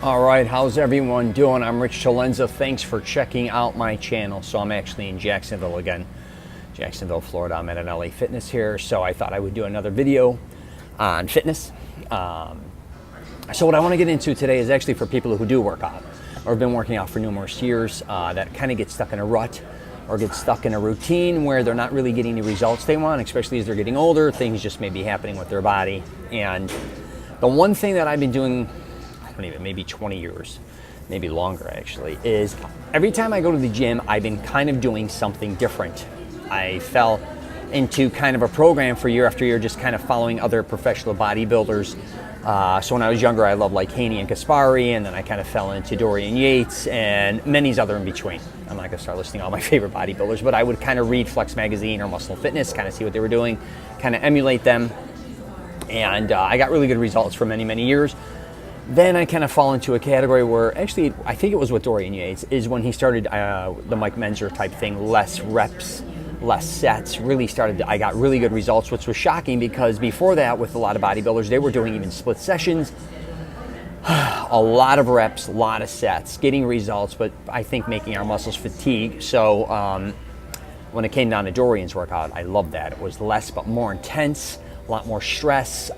All right, how's everyone doing? I'm Rich Celenza. Thanks for checking out my channel. So I'm actually in Jacksonville again, Jacksonville, Florida. I'm at an LA Fitness here, so I thought I would do another video on fitness. So what I want to get into today is actually for people who do work out or have been working out for numerous years that kind of get stuck in a rut or get stuck in a routine where they're not really getting the results they want, especially as they're getting older. Things just may be happening with their body. And the one thing that I've been doing, maybe 20 years, maybe longer actually, is every time I go to the gym, I've been kind of doing something different. I fell into kind of a program for year after year, just kind of following other professional bodybuilders. So when I was younger, I loved like Haney and Kaspari, and then I kind of fell into Dorian Yates and many other in between. I'm not gonna start listing all my favorite bodybuilders, but I would kind of read Flex Magazine or Muscle Fitness, kind of see what they were doing, kind of emulate them. And I got really good results for many, many years. Then I kind of fall into a category where actually, I think it was with Dorian Yates, is when he started the Mike Menzer type thing, less reps, less sets, really started, I got really good results, which was shocking because before that with a lot of bodybuilders, they were doing even split sessions, a lot of reps, a lot of sets, getting results, but I think making our muscles fatigue. So when it came down to Dorian's workout, I loved that. It was less but more intense, a lot more stress.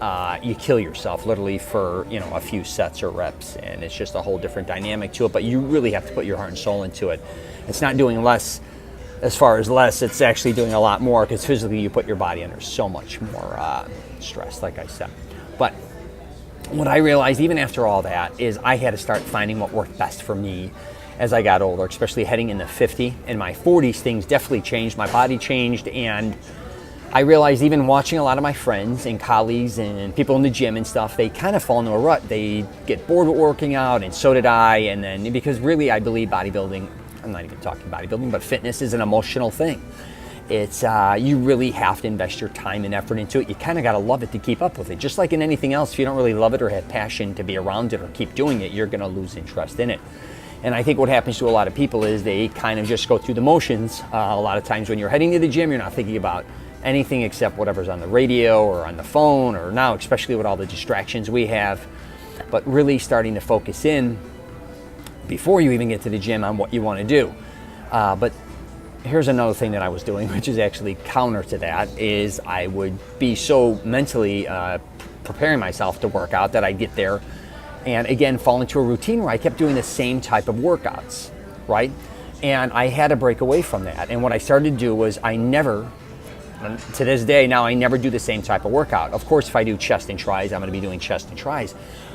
You kill yourself literally for a few sets or reps, and it's just a whole different dynamic to it, but you really have to put your heart and soul into it. It's not doing less as far as less, it's actually doing a lot more because physically you put your body under so much more stress, like I said. But what I realized even after all that is I had to start finding what worked best for me as I got older, especially heading into 50. In my 40s, things definitely changed, my body changed, and I realized even watching a lot of my friends and colleagues and people in the gym and stuff, they kind of fall into a rut. They get bored with working out, and so did I. And then because really I believe bodybuilding, I'm not even talking bodybuilding, but fitness is an emotional thing. It's you really have to invest your time and effort into it. You kind of got to love it to keep up with it. Just like in anything else, if you don't really love it or have passion to be around it or keep doing it, you're going to lose interest in it. And I think what happens to a lot of people is they kind of just go through the motions. A lot of times when you're heading to the gym, you're not thinking about anything except whatever's on the radio or on the phone, or now especially with all the distractions we have, but really starting to focus in before you even get to the gym on what you want to do. But here's another thing that I was doing, which is actually counter to that, is I would be so mentally preparing myself to work out that I'd get there and again fall into a routine where I kept doing the same type of workouts, right? And I had to break away from that. And what I started to do was to this day now, I never do the same type of workout. Of course, if I do chest and tries, I'm going to be doing chest and tries,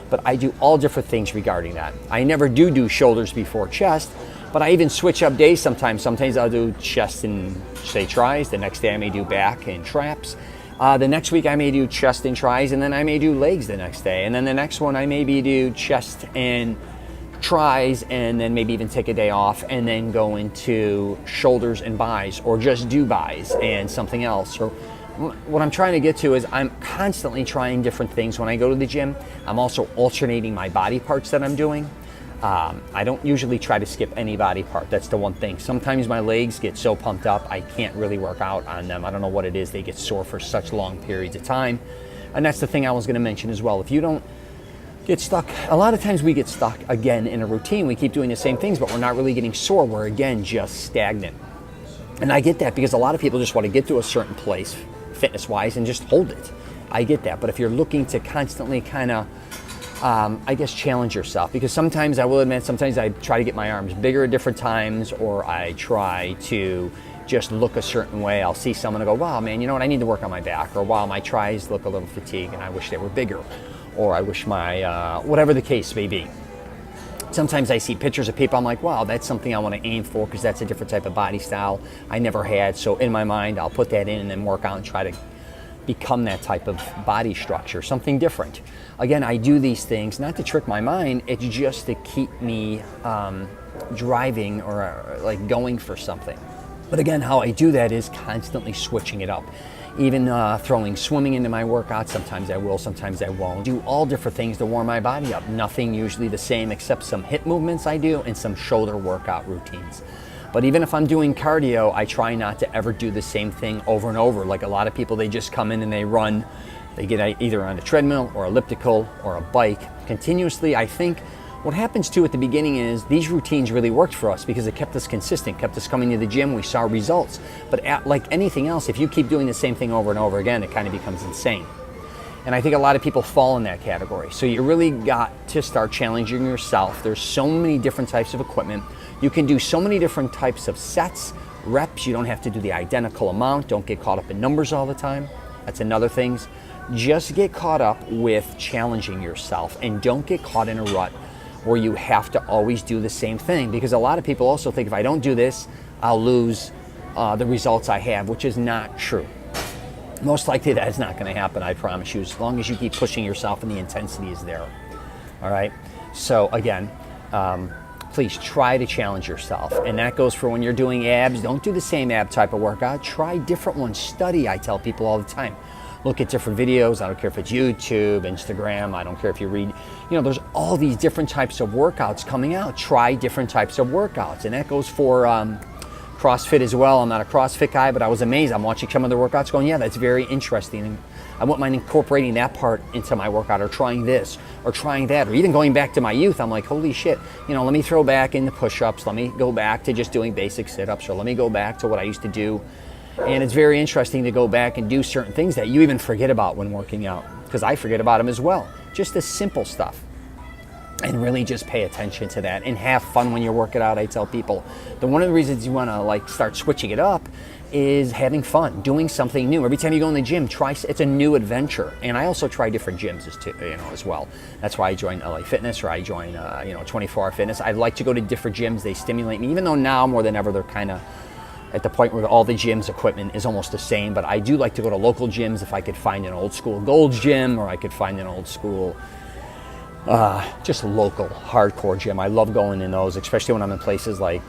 but I do all different things regarding that. I never do shoulders before chest, but I even switch up days sometimes. Sometimes I'll do chest and say tries. The next day I may do back and traps. The next week I may do chest and tries, and then I may do legs the next day. And then the next one I maybe do chest and tries, and then maybe even take a day off and then go into shoulders and buys, or just do buys and something else. Or what I'm trying to get to is I'm constantly trying different things when I go to the gym. I'm also alternating my body parts that I'm doing. I don't usually try to skip any body part. That's the one thing. Sometimes my legs get so pumped up I can't really work out on them. I don't know what it is. They get sore for such long periods of time. And that's the thing I was going to mention as well. If you don't get stuck, a lot of times we get stuck again in a routine. We keep doing the same things, but we're not really getting sore. We're again just stagnant. And I get that because a lot of people just want to get to a certain place fitness wise and just hold it. I get that. But if you're looking to constantly kind of I guess challenge yourself, because sometimes I will admit, sometimes I try to get my arms bigger at different times, or I try to just look a certain way. I'll see someone and go, wow, man, you know what, I need to work on my back, or wow, my tries look a little fatigued and I wish they were bigger, or I wish my, whatever the case may be. Sometimes I see pictures of people, I'm like, wow, that's something I want to aim for because that's a different type of body style I never had. So in my mind, I'll put that in and then work out and try to become that type of body structure, something different. Again, I do these things not to trick my mind, it's just to keep me driving or like going for something. But again, how I do that is constantly switching it up. Even throwing swimming into my workouts, sometimes I will, sometimes I won't. Do all different things to warm my body up. Nothing usually the same except some hip movements I do and some shoulder workout routines. But even if I'm doing cardio, I try not to ever do the same thing over and over. Like a lot of people, they just come in and they run. They get either on a treadmill or elliptical or a bike continuously. I think What happens too at the beginning is these routines really worked for us because it kept us consistent, kept us coming to the gym, we saw results. But like anything else, if you keep doing the same thing over and over again, it kind of becomes insane. And I think a lot of people fall in that category. So you really got to start challenging yourself. There's so many different types of equipment. You can do so many different types of sets, reps. You don't have to do the identical amount. Don't get caught up in numbers all the time. That's another thing. Just get caught up with challenging yourself and don't get caught in a rut where you have to always do the same thing, because a lot of people also think if I don't do this, I'll lose the results I have, which is not true. Most likely that is not going to happen, I promise you, as long as you keep pushing yourself and the intensity is there. All right? So again, please try to challenge yourself. And that goes for when you're doing abs. Don't do the same ab type of workout. Try different ones. Study, I tell people all the time. Look at different videos. I don't care if it's YouTube, Instagram. I don't care if you read. You know, there's all these different types of workouts coming out. Try different types of workouts. And that goes for CrossFit as well. I'm not a CrossFit guy, but I was amazed. I'm watching some of the workouts going, yeah, that's very interesting. And I wouldn't mind incorporating that part into my workout, or trying this or trying that, or even going back to my youth. I'm like, holy shit, you know, let me throw back into push-ups. Let me go back to just doing basic sit-ups, or let me go back to what I used to do. And it's very interesting to go back and do certain things that you even forget about when working out, because I forget about them as well. Just the simple stuff. And really just pay attention to that and have fun when you're working out. I tell people that one of the reasons you want to like start switching it up is having fun, doing something new. Every time you go in the gym, it's a new adventure. And I also try different gyms as well. That's why I join LA Fitness, or I join 24 Hour Fitness. I like to go to different gyms. They stimulate me, even though now more than ever they're kind of at the point where all the gyms equipment is almost the same. But I do like to go to local gyms if I could find an old school Gold's Gym, or I could find an old school just local hardcore gym. I love going in those, especially when I'm in places like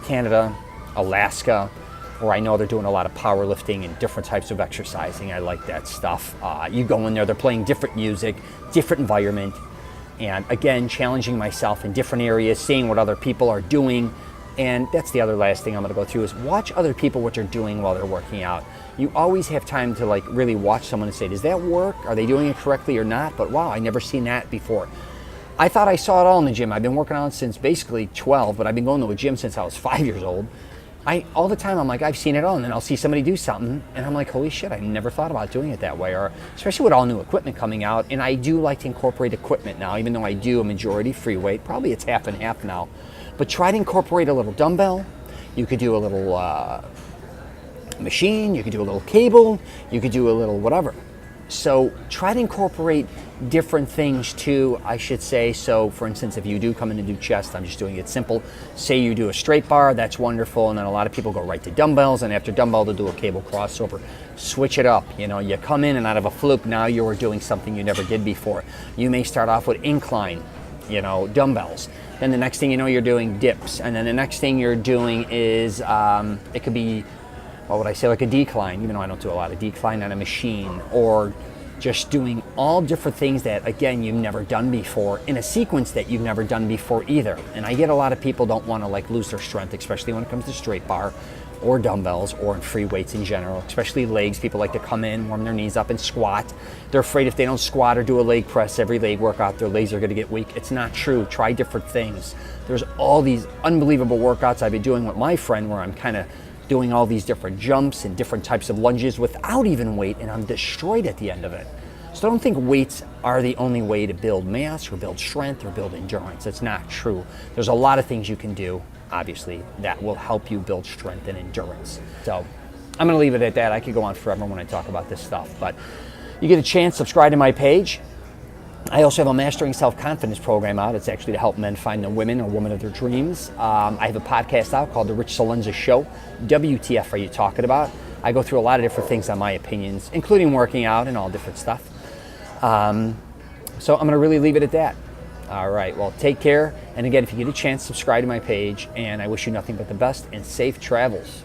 Canada, Alaska, where I know they're doing a lot of powerlifting and different types of exercising. I like that stuff. You go in there, they're playing different music, different environment, and again, challenging myself in different areas, seeing what other people are doing. And that's the other last thing I'm going to go through is watch other people what they're doing while they're working out. You always have time to like really watch someone and say, does that work? Are they doing it correctly or not? But wow, I never seen that before. I thought I saw it all in the gym. I've been working out since basically 12, but I've been going to a gym since I was 5 years old. All the time I'm like, I've seen it all, and then I'll see somebody do something and I'm like, holy shit, I never thought about doing it that way. Or especially with all new equipment coming out. And I do like to incorporate equipment now, even though I do a majority free weight. Probably it's half and half now. But try to incorporate a little dumbbell. You could do a little machine, you could do a little cable, you could do a little whatever. So try to incorporate different things too, I should say. So for instance, if you do come in and do chest, I'm just doing it simple. Say you do a straight bar, that's wonderful. And then a lot of people go right to dumbbells, and after dumbbell, they'll do a cable crossover. Switch it up. You know, you come in and out of a fluke, now you're doing something you never did before. You may start off with incline, dumbbells. Then the next thing you know, you're doing dips. And then the next thing you're doing is, it could be, what would I say, like a decline, even though I don't do a lot of decline on a machine, or just doing all different things that, again, you've never done before in a sequence that you've never done before either. And I get a lot of people don't want to like lose their strength, especially when it comes to straight bar or dumbbells or in free weights in general, especially legs. People like to come in, warm their knees up and squat. They're afraid if they don't squat or do a leg press every leg workout, their legs are going to get weak. It's not true. Try different things. There's all these unbelievable workouts I've been doing with my friend where I'm kind of doing all these different jumps and different types of lunges without even weight, and I'm destroyed at the end of it. So don't think weights are the only way to build mass or build strength or build endurance. It's not true. There's a lot of things you can do, obviously, that will help you build strength and endurance. So I'm gonna leave it at that. I could go on forever when I talk about this stuff, but you get a chance, subscribe to my page. I also have a Mastering Self-Confidence program out. It's actually to help men find the women or woman of their dreams. I have a podcast out called The Rich Celenza Show. WTF are you talking about? I go through a lot of different things on my opinions, including working out and all different stuff. So I'm going to really leave it at that. All right, well, take care. And again, if you get a chance, subscribe to my page. And I wish you nothing but the best and safe travels.